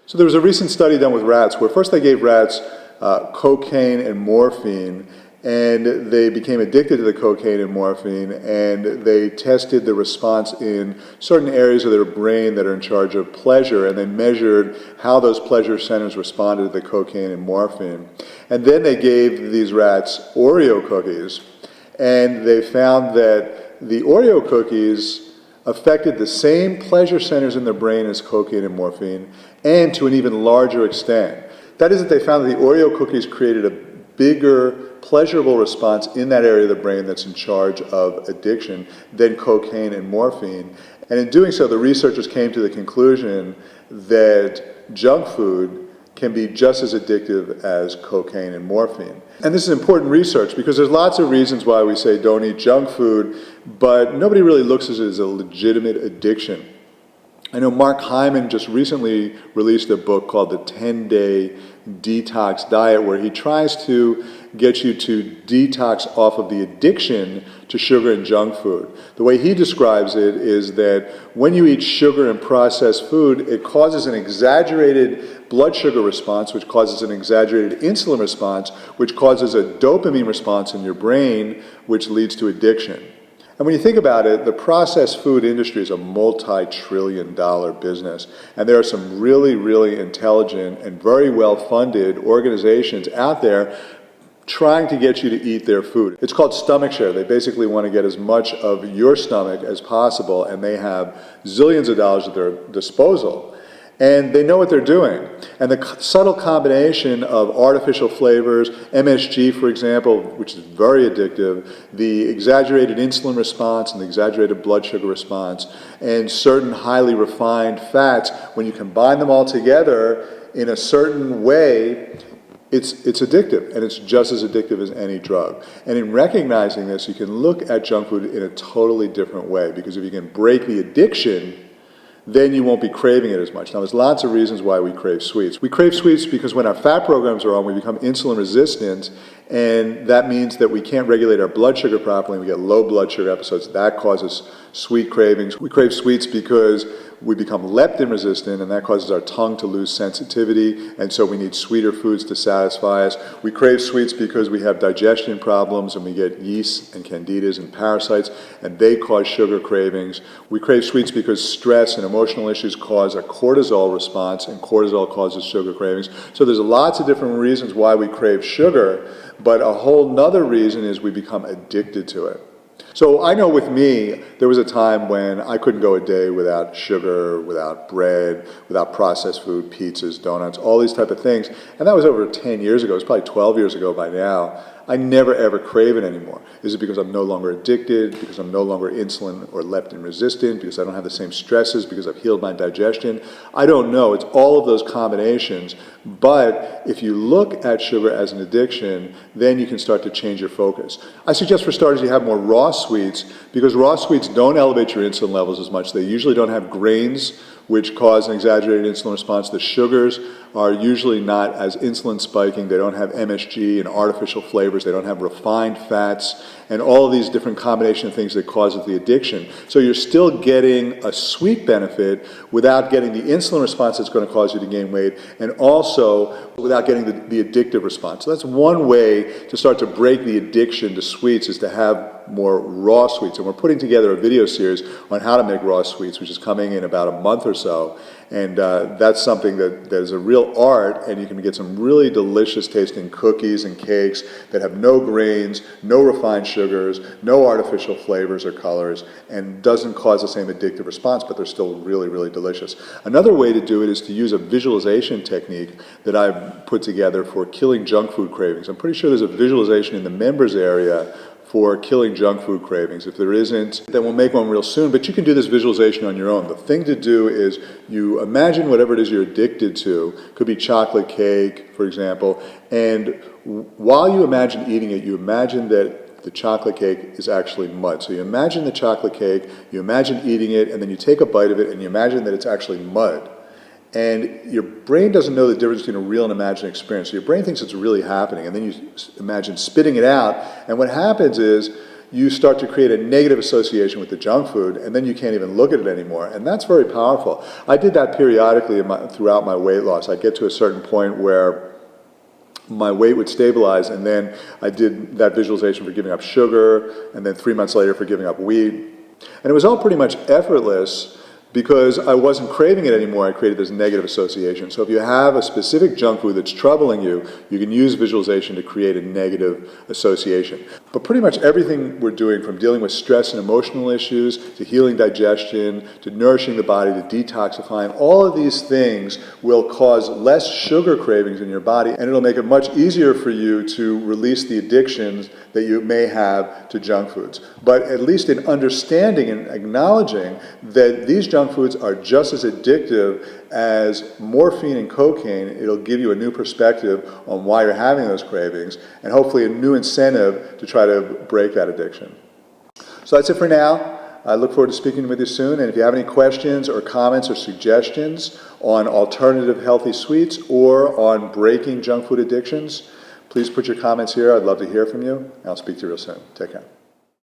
So there was a recent study done with rats where first they gave rats cocaine and morphine, and they became addicted to the cocaine and morphine, and they tested the response in certain areas of their brain that are in charge of pleasure, and they measured how those pleasure centers responded to the cocaine and morphine. And then they gave these rats Oreo cookies, and they found that the Oreo cookies affected the same pleasure centers in their brain as cocaine and morphine, and to an even larger extent. That is, that they found that the Oreo cookies created a bigger pleasurable response in that area of the brain that's in charge of addiction than cocaine and morphine. And in doing so, the researchers came to the conclusion that junk food can be just as addictive as cocaine and morphine. And this is important research because there's lots of reasons why we say don't eat junk food, but nobody really looks at it as a legitimate addiction. I know Mark Hyman just recently released a book called The 10-Day Detox Diet, where he tries to get you to detox off of the addiction to sugar and junk food. The way he describes it is that when you eat sugar and processed food, it causes an exaggerated blood sugar response, which causes an exaggerated insulin response, which causes a dopamine response in your brain, which leads to addiction. And when you think about it, the processed food industry is a multi-trillion-dollar business. And there are some really, really intelligent and very well-funded organizations out there trying to get you to eat their food. It's called stomach share. They basically want to get as much of your stomach as possible, and they have zillions of dollars at their disposal. And they know what they're doing. And the subtle combination of artificial flavors, MSG, for example, which is very addictive, the exaggerated insulin response and the exaggerated blood sugar response, and certain highly refined fats, when you combine them all together in a certain way, it's addictive, and it's just as addictive as any drug. And in recognizing this, you can look at junk food in a totally different way, because if you can break the addiction, then you won't be craving it as much. Now, there's lots of reasons why we crave sweets. We crave sweets because when our fat programs are on, we become insulin resistant, and that means that we can't regulate our blood sugar properly, and we get low blood sugar episodes. That causes sweet cravings. We crave sweets because we become leptin resistant, and that causes our tongue to lose sensitivity, and so we need sweeter foods to satisfy us. We crave sweets because we have digestion problems, and we get yeast and candidas and parasites, and they cause sugar cravings. We crave sweets because stress and emotional issues cause a cortisol response, and cortisol causes sugar cravings. So there's lots of different reasons why we crave sugar, but a whole nother reason is we become addicted to it. So I know with me, there was a time when I couldn't go a day without sugar, without bread, without processed food, pizzas, donuts, all these type of things. And that was over 10 years ago. It's probably 12 years ago by now. I never ever crave it anymore. Is it because I'm no longer addicted, because I'm no longer insulin or leptin resistant, because I don't have the same stresses, because I've healed my digestion? I don't know. It's all of those combinations. But if you look at sugar as an addiction, then you can start to change your focus. I suggest for starters you have more raw sweets, because raw sweets don't elevate your insulin levels as much. They usually don't have grains, which cause an exaggerated insulin response. The sugars are usually not as insulin spiking. They don't have MSG and artificial flavors. They don't have refined fats and all of these different combination of things that causes the addiction. So you're still getting a sweet benefit without getting the insulin response that's going to cause you to gain weight, and also without getting the addictive response. So that's one way to start to break the addiction to sweets, is to have more raw sweets. And we're putting together a video series on how to make raw sweets, which is coming in about a month or so. And that's something that is a real art, and you can get some really delicious tasting cookies and cakes that have no grains, no refined sugars, no artificial flavors or colors, and doesn't cause the same addictive response, but they're still really, really delicious. Another way to do it is to use a visualization technique that I've put together for killing junk food cravings. I'm pretty sure there's a visualization in the members area for killing junk food cravings. If there isn't, then we'll make one real soon, but you can do this visualization on your own. The thing to do is you imagine whatever it is you're addicted to. Could be chocolate cake, for example, and while you imagine eating it, you imagine that the chocolate cake is actually mud. So you imagine the chocolate cake, you imagine eating it, and then you take a bite of it and you imagine that it's actually mud. And your brain doesn't know the difference between a real and imagined experience. So your brain thinks it's really happening, and then you imagine spitting it out, and what happens is you start to create a negative association with the junk food, and then you can't even look at it anymore. And that's very powerful. I did that periodically throughout my weight loss. I'd get to a certain point where my weight would stabilize, and then I did that visualization for giving up sugar, and then 3 months later for giving up wheat. And it was all pretty much effortless because I wasn't craving it anymore. I created this negative association. So if you have a specific junk food that's troubling you, you can use visualization to create a negative association. But pretty much everything we're doing, from dealing with stress and emotional issues, to healing digestion, to nourishing the body, to detoxifying, all of these things will cause less sugar cravings in your body, and it'll make it much easier for you to release the addictions that you may have to junk foods. But at least in understanding and acknowledging that these junk foods are just as addictive as morphine and cocaine, it'll give you a new perspective on why you're having those cravings, and hopefully a new incentive to try to break that addiction. So that's it for now. I look forward to speaking with you soon, and if you have any questions or comments or suggestions on alternative healthy sweets or on breaking junk food addictions, please put your comments here. I'd love to hear from you, and I'll speak to you real soon. Take care.